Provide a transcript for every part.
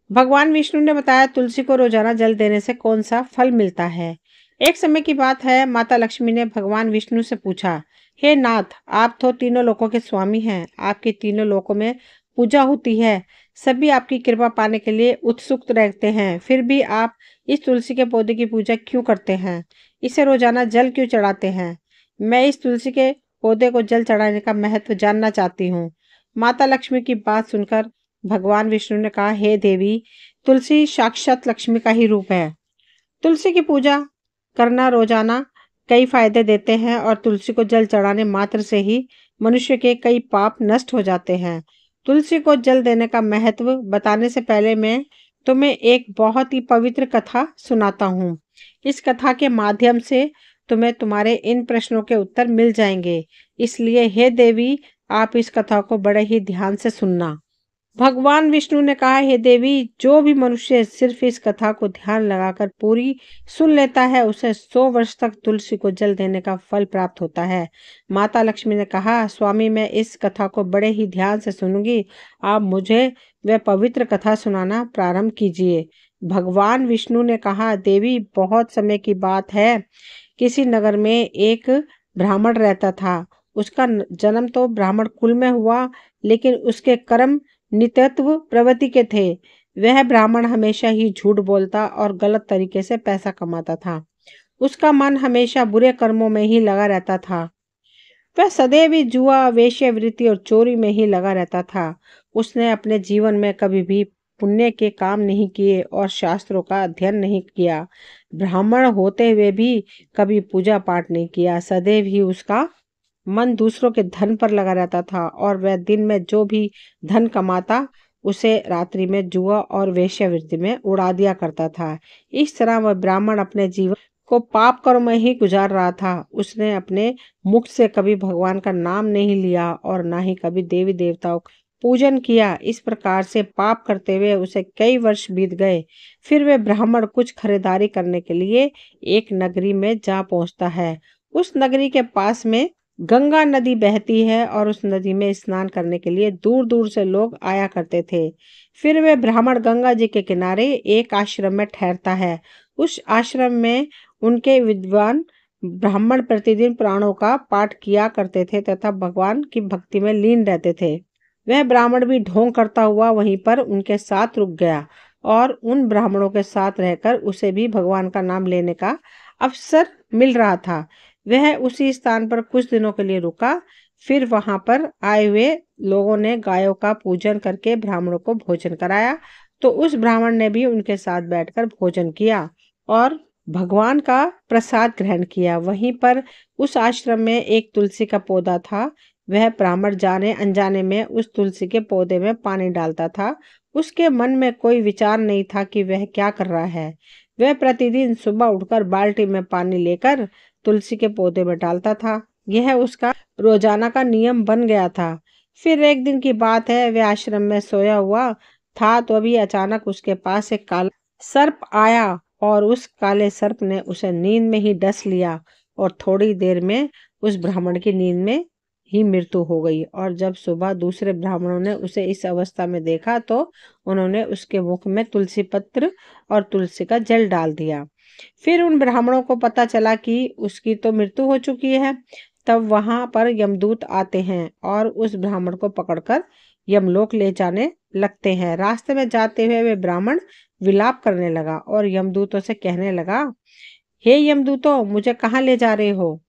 भगवान विष्णु ने बताया तुलसी को रोजाना जल देने से कौन सा फल मिलता है। एक समय की बात है, माता लक्ष्मी ने भगवान विष्णु से पूछा, हे नाथ, आप तो तीनों लोकों के स्वामी हैं, आपकी तीनों लोकों में पूजा होती है, सभी आपकी कृपा पाने के लिए उत्सुक रहते हैं, फिर भी आप इस तुलसी के पौधे की पूजा क्यों करते हैं? इसे रोजाना जल क्यों चढ़ाते हैं? मैं इस तुलसी के पौधे को जल चढ़ाने का महत्व जानना चाहती हूँ। माता लक्ष्मी की बात सुनकर भगवान विष्णु ने कहा, हे देवी, तुलसी साक्षात लक्ष्मी का ही रूप है। तुलसी की पूजा करना रोजाना कई फायदे देते हैं और तुलसी को जल चढ़ाने मात्र से ही मनुष्य के कई पाप नष्ट हो जाते हैं। तुलसी को जल देने का महत्व बताने से पहले मैं तुम्हें एक बहुत ही पवित्र कथा सुनाता हूँ। इस कथा के माध्यम से तुम्हें तुम्हारे इन प्रश्नों के उत्तर मिल जाएंगे। इसलिए हे देवी, आप इस कथा को बड़े ही ध्यान से सुनना। भगवान विष्णु ने कहा, हे देवी, जो भी मनुष्य सिर्फ इस कथा को ध्यान लगाकर पूरी सुन लेता है, उसे 100 वर्ष तक तुलसी को जल देने का फल प्राप्त होता है। माता लक्ष्मी ने कहा, स्वामी, मैं इस कथा को बड़े ही ध्यान से सुनूंगी, आप मुझे वह पवित्र कथा सुनाना प्रारंभ कीजिए। भगवान विष्णु ने कहा, देवी, बहुत समय की बात है, किसी नगर में एक ब्राह्मण रहता था। उसका जन्म तो ब्राह्मण कुल में हुआ, लेकिन उसके कर्म नित्यत्व प्रवृत्ति के थे। वह ब्राह्मण हमेशा ही झूठ बोलता और गलत तरीके से पैसा कमाता था। उसका मन हमेशा बुरे कर्मों में ही लगा रहता था। वह सदैव ही जुआ, वेश्यावृत्ति और चोरी में ही लगा रहता था। उसने अपने जीवन में कभी भी पुण्य के काम नहीं किए और शास्त्रों का अध्ययन नहीं किया। ब्राह्मण होते हुए भी कभी पूजा पाठ नहीं किया। सदैव ही उसका मन दूसरों के धन पर लगा रहता था और वह दिन में जो भी धन कमाता उसे रात्रि में जुआ और वेश्यावृत्ति में उड़ा दिया करता था। इस तरह वह ब्राह्मण अपने जीवन को पाप कर्म में ही गुजार रहा था। उसने अपने मुख से कभी भगवान का नाम नहीं लिया और ना ही कभी देवी देवताओं का पूजन किया। इस प्रकार से पाप करते हुए उसे कई वर्ष बीत गए। फिर वह ब्राह्मण कुछ खरीदारी करने के लिए एक नगरी में जा पहुंचता है। उस नगरी के पास में गंगा नदी बहती है और उस नदी में स्नान करने के लिए दूर दूर से लोग आया करते थे। फिर वे ब्राह्मण गंगा जी के किनारे एक आश्रम में ठहरता है। उस आश्रम में उनके विद्वान ब्राह्मण प्रतिदिन पुराणों का पाठ किया करते थे तथा भगवान की भक्ति में लीन रहते थे। वह ब्राह्मण भी ढोंग करता हुआ वहीं पर उनके साथ रुक गया और उन ब्राह्मणों के साथ रहकर उसे भी भगवान का नाम लेने का अवसर मिल रहा था। वह उसी स्थान पर कुछ दिनों के लिए रुका। फिर वहां पर आए हुए लोगों ने गायों का पूजन करके ब्राह्मणों को भोजन कराया, तो उस ब्राह्मण ने भी उनके साथ बैठकर भोजन किया और भगवान का प्रसाद ग्रहण किया। वहीं पर उस आश्रम में एक तुलसी का पौधा था। वह ब्राह्मण जाने अनजाने में उस तुलसी के पौधे में पानी डालता था। उसके मन में कोई विचार नहीं था कि वह क्या कर रहा है। वह प्रतिदिन सुबह उठकर बाल्टी में पानी लेकर तुलसी के पौधे में डालता था। यह उसका रोजाना का नियम बन गया था। फिर एक दिन की बात है, वह आश्रम में सोया हुआ था तो अभी अचानक उसके पास एक काला सर्प आया और उस काले सर्प ने उसे नींद में ही डस लिया और थोड़ी देर में उस ब्राह्मण की नींद में ही मृत्यु हो गई। और जब सुबह दूसरे ब्राह्मणों ने उसे इस अवस्था में देखा तो उन्होंने उसके मुख में तुलसी पत्र और तुलसी का जल डाल दिया। फिर उन ब्राह्मणों को पता चला कि उसकी तो मृत्यु हो चुकी है। तब वहां पर यमदूत आते हैं और उस ब्राह्मण को पकड़कर यमलोक ले जाने लगते हैं। रास्ते में जाते हुए वे ब्राह्मण विलाप करने लगा और यमदूतों से कहने लगा, हे यमदूतों, मुझे कहाँ ले जा रहे हो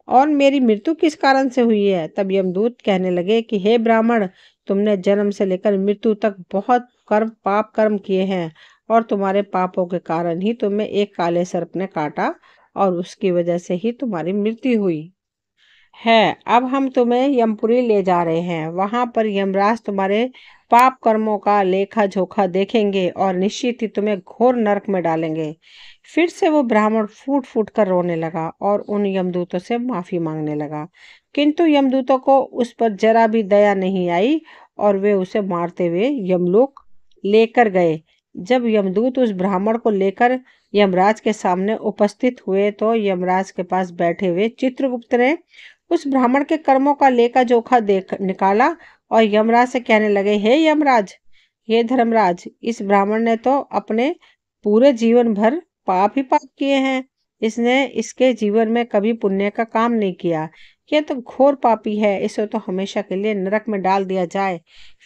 और मेरी मृत्यु किस कारण से हुई है? तब यमदूत कहने लगे कि हे ब्राह्मण, तुमने जन्म से लेकर मृत्यु तक बहुत पाप कर्म किए हैं और तुम्हारे पापों के कारण ही तुम्हें एक काले सर्प ने काटा और उसकी वजह से ही तुम्हारी मृत्यु हुई है। अब हम तुम्हें यमपुरी ले जा रहे हैं। वहां पर यमराज तुम्हारे पाप कर्मों का लेखा जोखा देखेंगे और निश्चित ही तुम्हें घोर नरक में डालेंगे। फिर से वो ब्राह्मण फूट फूट कर रोने लगा और उन यमदूतों से माफी मांगने लगा, किंतु यमदूतों को उस पर जरा भी दया नहीं आई और वे उसे मारते हुए यमलोक लेकर गए। जब यमदूत उस ब्राह्मण को लेकर यमराज के सामने उपस्थित हुए तो यमराज के पास बैठे हुए चित्रगुप्त ने उस ब्राह्मण के कर्मों का लेखा जोखा देख निकाला और यमराज से कहने लगे, हे यमराज, हे धर्मराज, इस ब्राह्मण ने तो अपने पूरे जीवन भर पाप ही पाप किए हैं। इसने इसके जीवन में कभी पुण्य का काम नहीं किया। यह तो घोर पापी है, इसे तो हमेशा के लिए नरक में डाल दिया जाए।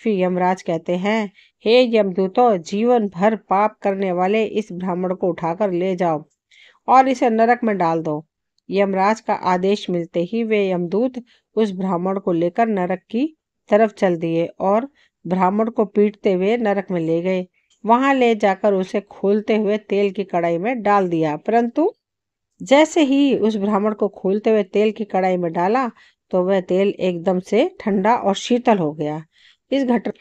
फिर यमराज कहते हैं, हे यमदूतों, जीवन भर पाप करने वाले इस ब्राह्मण को उठाकर ले जाओ और इसे नरक में डाल दो। यमराज का आदेश मिलते ही वे यमदूत उस ब्राह्मण को लेकर नरक की तरफ चल दिए और ब्राह्मण को पीटते हुए नरक में ले गए। वहां ले जाकर उसे खोलते हुए तेल की कढ़ाई में डाल दिया, परंतु जैसे ही उस ब्राह्मण को खोलते हुए तेल की कढ़ाई में डाला तो वह तेल एकदम से ठंडा और शीतल हो गया। इस घटना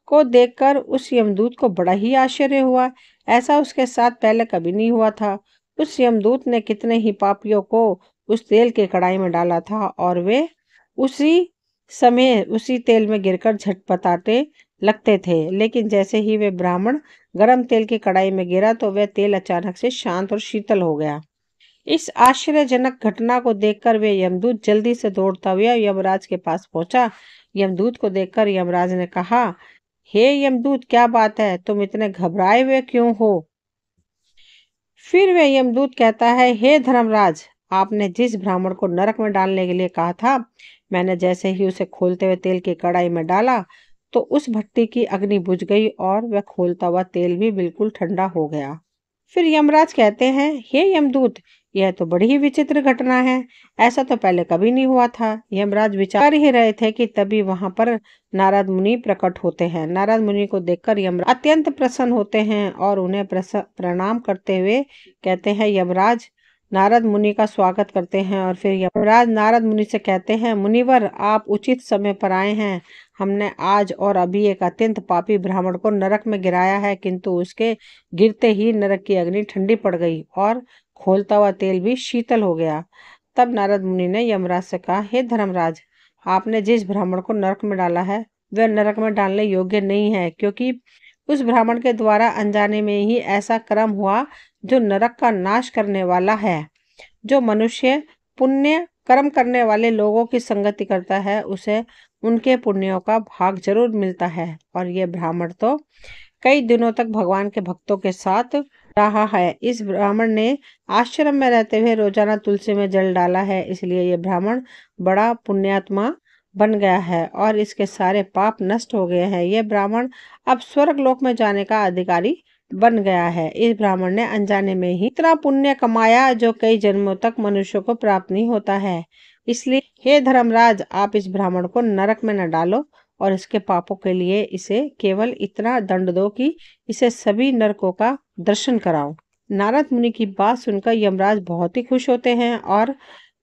को देखकर उस यमदूत को बड़ा ही आश्चर्य हुआ। ऐसा उसके साथ पहले कभी नहीं हुआ था। उस यमदूत ने कितने ही पापियों को उस तेल की कढ़ाई में डाला था और वे उसी समय उसी तेल में गिरकर झटपटाते लगते थे, लेकिन जैसे ही वे ब्राह्मण गर्म तेल की कढ़ाई में गिरा तो वह तेल अचानक से शांत और शीतल हो गया। इस आश्चर्यजनक घटना को देखकर वे यमदूत जल्दी से दौड़ता हुआ यमराज के पास पहुंचा। यमदूत को देखकर यमराज ने कहा, हे यमदूत, क्या बात है, तुम इतने घबराए हुए क्यों हो? फिर वह यमदूत कहता है, हे धर्मराज, आपने जिस ब्राह्मण को नरक में डालने के लिए कहा था, मैंने जैसे ही उसे खोलते हुए तेल की कढ़ाई में डाला तो उस भट्टी की अग्नि बुझ गई और वह खोलता हुआ तेल भी बिल्कुल ठंडा हो गया। फिर यमराज कहते हैं, हे यमदूत, यह तो बड़ी ही विचित्र घटना है। ऐसा तो पहले कभी नहीं हुआ था। यमराज विचार ही रहे थे कि तभी वहां पर नारद मुनि प्रकट होते हैं। नारद मुनि को देखकर यमराज अत्यंत प्रसन्न होते हैं और उन्हें प्रणाम करते हुए कहते हैं, यमराज नारद मुनि का स्वागत करते हैं। और फिर यमराज नारद मुनि से कहते हैं, मुनिवर, आप उचित समय पर आए हैं। हमने आज और अभी एक अत्यंत पापी ब्राह्मण को नरक में गिराया है, किंतु उसके गिरते ही नरक की अग्नि ठंडी पड़ गई और खोलता हुआ तेल भी शीतल हो गया। तब नारद मुनि ने यमराज से कहा, हे धर्मराज, आपने जिस ब्राह्मण को नरक में डाला है वह नरक में डालने योग्य नहीं है, क्योंकि उस ब्राह्मण के द्वारा अनजाने में ही ऐसा कर्म हुआ जो नरक का नाश करने वाला है। जो मनुष्य पुण्य कर्म करने वाले लोगों की संगति करता है उसे उनके पुण्यों का भाग जरूर मिलता है। और ये ब्राह्मण तो कई दिनों तक भगवान के भक्तों के साथ रहा है। इस ब्राह्मण ने आश्रम में रहते हुए रोजाना तुलसी में जल डाला है, इसलिए ये ब्राह्मण बड़ा पुण्यात्मा बन गया है और इसके सारे पाप नष्ट हो गए हैं। यह ब्राह्मण अब स्वर्ग लोक में जाने का अधिकारी बन गया है। इस ब्राह्मण ने अनजाने में ही इतना पुण्य कमाया जो कई जन्मों तक मनुष्य को प्राप्त नहीं होता है। इसलिए हे धर्मराज, आप इस ब्राह्मण को नरक में न डालो और इसके पापों के लिए इसे केवल इतना दंड दो कि इसे सभी नरकों का दर्शन कराओ। नारद मुनि की बात सुनकर यमराज बहुत ही खुश होते हैं और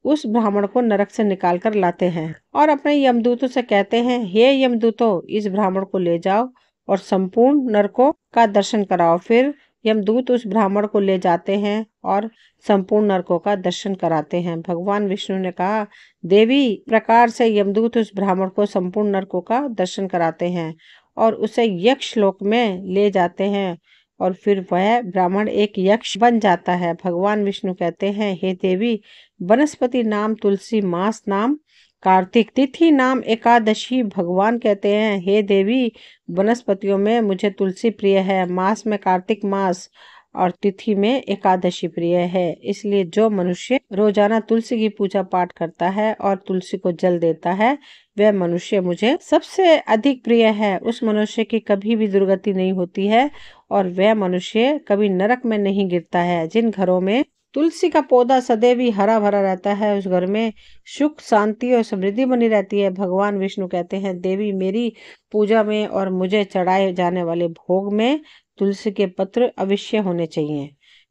उस ब्राह्मण को नरक से निकाल कर लाते हैं और अपने यमदूतों से कहते हैं, हे यमदूतों, इस ब्राह्मण को ले जाओ और संपूर्ण नरकों का दर्शन कराओ। फिर यमदूत उस ब्राह्मण को ले जाते हैं और संपूर्ण नरकों का दर्शन कराते हैं। भगवान विष्णु ने कहा, देवी, प्रकार से यमदूत उस ब्राह्मण को संपूर्ण नरकों का दर्शन कराते हैं और उसे यक्ष लोक में ले जाते हैं और फिर वह ब्राह्मण एक यक्ष बन जाता है। भगवान विष्णु कहते हैं, हे देवी, वनस्पति नाम तुलसी, मास नाम कार्तिक, तिथि नाम एकादशी। भगवान कहते हैं, हे देवी, वनस्पतियों में मुझे तुलसी प्रिय है, मास में कार्तिक मास और तिथि में एकादशी प्रिय है। इसलिए जो मनुष्य रोजाना तुलसी की पूजा पाठ करता है और तुलसी को जल देता है वह मनुष्य मुझे सबसे अधिक प्रिय है। उस मनुष्य की कभी भी दुर्गति नहीं होती है और वह मनुष्य कभी नरक में नहीं गिरता है। जिन घरों में तुलसी का पौधा सदैव ही हरा भरा रहता है उस घर में सुख, शांति और समृद्धि बनी रहती है। भगवान विष्णु कहते हैं, देवी, मेरी पूजा में और मुझे चढ़ाए जाने वाले भोग में तुलसी के पत्र अवश्य होने चाहिए,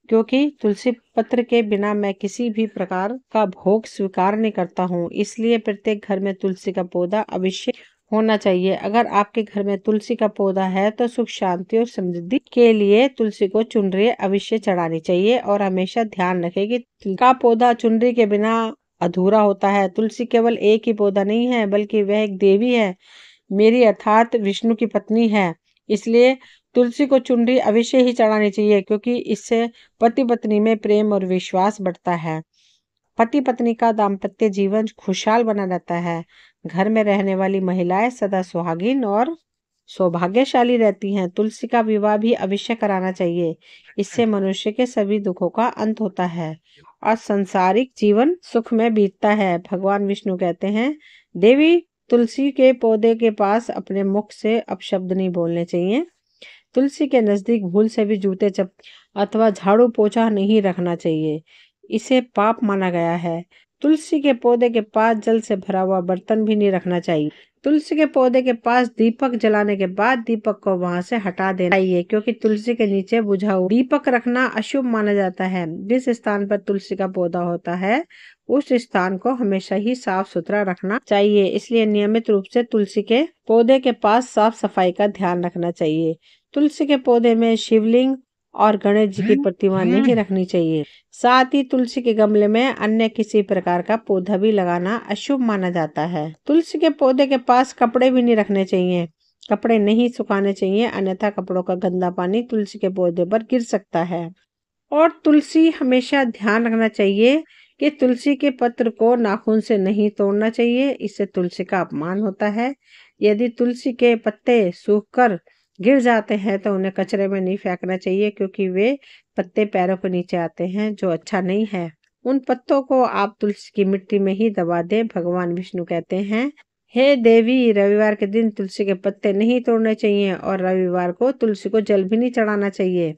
क्योंकि तुलसी पत्र के बिना मैं किसी भी प्रकार का भोग स्वीकार नहीं करता हूँ। इसलिए प्रत्येक घर में तुलसी का पौधा अवश्य होना चाहिए। अगर आपके घर में तुलसी का पौधा है तो सुख, शांति और समृद्धि के लिए तुलसी को चुनरी अवश्य चढ़ानी चाहिए और हमेशा ध्यान रखें कि तुलसी का पौधा चुनरी के बिना अधूरा होता है। तुलसी केवल एक ही पौधा नहीं है बल्कि वह एक देवी है, मेरी अर्थात विष्णु की पत्नी है। इसलिए तुलसी को चुनरी अवश्य ही चढ़ानी चाहिए, क्योंकि इससे पति पत्नी में प्रेम और विश्वास बढ़ता है। पति पत्नी का दाम्पत्य जीवन खुशहाल बना रहता है। घर में रहने वाली महिलाएं सदा सुहागिन और सौभाग्यशाली रहती हैं। तुलसी का विवाह भी अवश्य कराना चाहिए। इससे मनुष्य के सभी दुखों का अंत होता है और सांसारिक जीवन सुख में बीतता है। भगवान विष्णु कहते हैं, देवी तुलसी के पौधे के पास अपने मुख से अपशब्द नहीं बोलने चाहिए। तुलसी के नजदीक भूल से भी जूते अथवा झाड़ू पोछा नहीं रखना चाहिए, इसे पाप माना गया है। तुलसी के पौधे के पास जल से भरा हुआ बर्तन भी नहीं रखना चाहिए। तुलसी के पौधे के पास दीपक जलाने के बाद दीपक को वहां से हटा देना चाहिए, क्योंकि तुलसी के नीचे बुझा हुआ दीपक रखना अशुभ माना जाता है। जिस स्थान पर तुलसी का पौधा होता है उस स्थान को हमेशा ही साफ सुथरा रखना चाहिए। इसलिए नियमित रूप से तुलसी के पौधे के पास साफ सफाई का ध्यान रखना चाहिए। तुलसी के पौधे में शिवलिंग और गणेश जी की प्रतिमा नहीं रखनी चाहिए। साथ ही तुलसी के गमले में अन्य किसी प्रकार का पौधा भी लगाना अशुभ माना जाता है। तुलसी के पौधे के पास कपड़े भी नहीं रखने चाहिए। कपड़े नहीं सुखाने चाहिए, अन्यथा कपड़ों का गंदा पानी तुलसी के पौधे पर गिर सकता है। और तुलसी हमेशा ध्यान रखना चाहिए कि तुलसी के पत्र को नाखून से नहीं तोड़ना चाहिए, इससे तुलसी का अपमान होता है। यदि तुलसी के पत्ते सूखकर गिर जाते हैं तो उन्हें कचरे में नहीं फेंकना चाहिए, क्योंकि वे पत्ते पैरों के नीचे आते हैं, जो अच्छा नहीं है। उन पत्तों को आप तुलसी की मिट्टी में ही दबा दें। भगवान विष्णु कहते हैं, हे देवी, रविवार के दिन तुलसी के पत्ते नहीं तोड़ने चाहिए और रविवार को तुलसी को जल भी नहीं चढ़ाना चाहिए।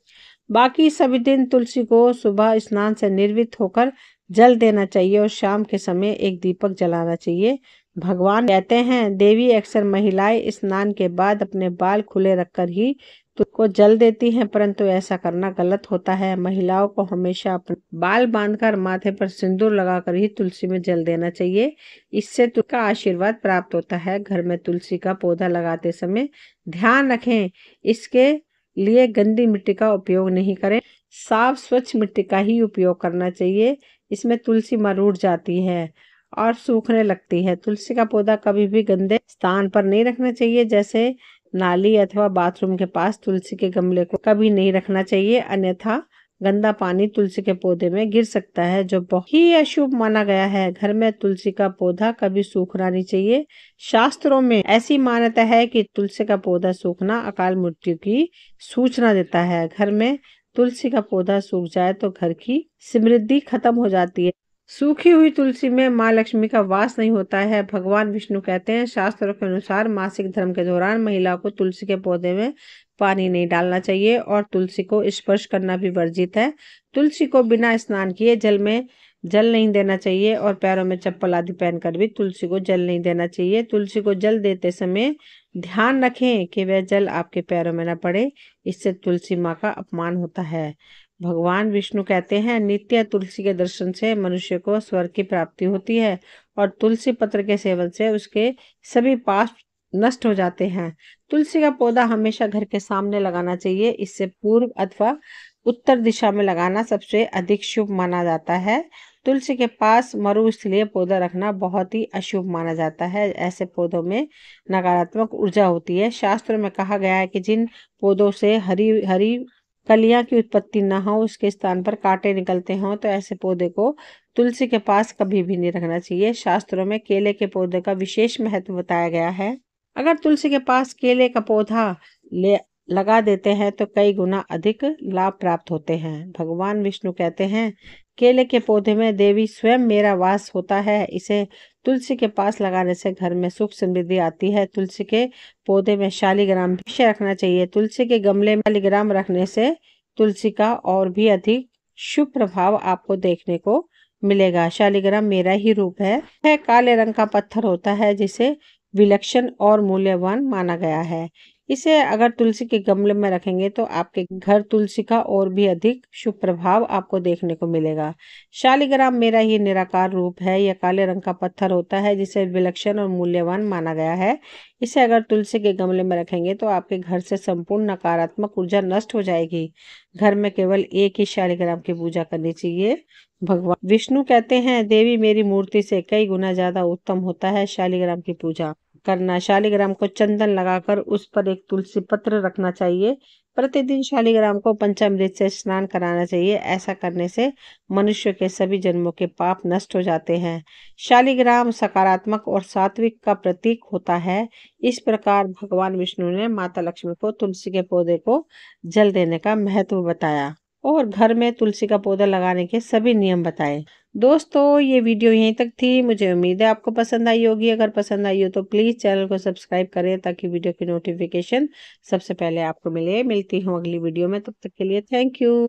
बाकी सभी दिन तुलसी को सुबह स्नान से निर्वृत्त होकर जल देना चाहिए और शाम के समय एक दीपक जलाना चाहिए। भगवान कहते हैं, देवी अक्सर महिलाएं स्नान के बाद अपने बाल खुले रखकर ही तुझको जल देती हैं, परंतु ऐसा करना गलत होता है। महिलाओं को हमेशा अपने बाल बांधकर माथे पर सिंदूर लगाकर ही तुलसी में जल देना चाहिए। इससे तुझका आशीर्वाद प्राप्त होता है। घर में तुलसी का पौधा लगाते समय ध्यान रखें, इसके लिए गंदी मिट्टी का उपयोग नहीं करें। साफ स्वच्छ मिट्टी का ही उपयोग करना चाहिए। इसमें तुलसी मरूड़ जाती है और सूखने लगती है। तुलसी का पौधा कभी भी गंदे स्थान पर नहीं रखना चाहिए, जैसे नाली अथवा बाथरूम के पास तुलसी के गमले को कभी नहीं रखना चाहिए, अन्यथा गंदा पानी तुलसी के पौधे में गिर सकता है, जो बहुत ही अशुभ माना गया है। घर में तुलसी का पौधा कभी सूखना नहीं चाहिए। शास्त्रों में ऐसी मान्यता है कि तुलसी का पौधा सूखना अकाल मृत्यु की सूचना देता है। घर में तुलसी का पौधा सूख जाए तो घर की समृद्धि खत्म हो जाती है। सूखी हुई तुलसी में माँ लक्ष्मी का वास नहीं होता है। भगवान विष्णु कहते हैं, शास्त्रों के अनुसार मासिक धर्म के दौरान महिला को तुलसी के पौधे में पानी नहीं डालना चाहिए और तुलसी को स्पर्श करना भी वर्जित है। तुलसी को बिना स्नान किए जल में जल नहीं देना चाहिए और पैरों में चप्पल आदि पहनकर भी तुलसी को जल नहीं देना चाहिए। तुलसी को जल देते समय ध्यान रखें कि वह जल आपके पैरों में न पड़े, इससे तुलसी माँ का अपमान होता है। भगवान विष्णु कहते हैं, नित्य तुलसी के दर्शन से मनुष्य को स्वर्ग की प्राप्ति होती है और तुलसी पत्र के सेवन से उसके सभी पाप नष्ट हो जाते हैं। तुलसी का पौधा हमेशा घर के सामने लगाना चाहिए। इससे पूर्व अथवा उत्तर दिशा में लगाना सबसे अधिक शुभ माना जाता है। तुलसी के पास मरुस्थलीय पौधा रखना बहुत ही अशुभ माना जाता है। ऐसे पौधों में नकारात्मक ऊर्जा होती है। शास्त्रों में कहा गया है कि जिन पौधों से हरी हरी कलियां की उत्पत्ति न हो, उसके स्थान पर कांटे निकलते हों, तो ऐसे पौधे को तुलसी के पास कभी भी नहीं रखना चाहिए। शास्त्रों में केले के पौधे का विशेष महत्व बताया गया है। अगर तुलसी के पास केले का पौधा लगा देते हैं तो कई गुना अधिक लाभ प्राप्त होते हैं। भगवान विष्णु कहते हैं, केले के पौधे में देवी स्वयं मेरा वास होता है। इसे तुलसी के पास लगाने से घर में सुख समृद्धि आती है। तुलसी के पौधे में शालिग्राम भी रखना चाहिए। तुलसी के गमले में शालिग्राम रखने से तुलसी का और भी अधिक शुभ प्रभाव आपको देखने को मिलेगा। शालिग्राम मेरा ही रूप है। यह काले रंग का पत्थर होता है, जिसे विलक्षण और मूल्यवान माना गया है। इसे अगर तुलसी के गमले में रखेंगे तो आपके घर तुलसी का और भी अधिक शुभ प्रभाव आपको देखने को मिलेगा। शालिग्राम मेरा ही निराकार रूप है। यह काले रंग का पत्थर होता है, जिसे विलक्षण और मूल्यवान माना गया है। इसे अगर तुलसी के गमले में रखेंगे तो आपके घर से संपूर्ण नकारात्मक ऊर्जा नष्ट हो जाएगी। घर में केवल एक ही शालिग्राम की पूजा करनी चाहिए। भगवान विष्णु कहते हैं, देवी मेरी मूर्ति से कई गुना ज्यादा उत्तम होता है शालिग्राम की पूजा। करना। शालिग्राम को चंदन लगाकर उस पर एक तुलसी पत्र रखना चाहिए। प्रतिदिन शालिग्राम को पंचामृत से स्नान कराना चाहिए। ऐसा करने से मनुष्य के सभी जन्मों के पाप नष्ट हो जाते हैं। शालिग्राम सकारात्मक और सात्विक का प्रतीक होता है। इस प्रकार भगवान विष्णु ने माता लक्ष्मी को तुलसी के पौधे को जल देने का महत्व बताया और घर में तुलसी का पौधा लगाने के सभी नियम बताए। दोस्तों, ये वीडियो यहीं तक थी। मुझे उम्मीद है आपको पसंद आई होगी। अगर पसंद आई हो तो प्लीज़ चैनल को सब्सक्राइब करें ताकि वीडियो की नोटिफिकेशन सबसे पहले आपको मिले। मिलती हूँ अगली वीडियो में, तब तक के लिए थैंक यू।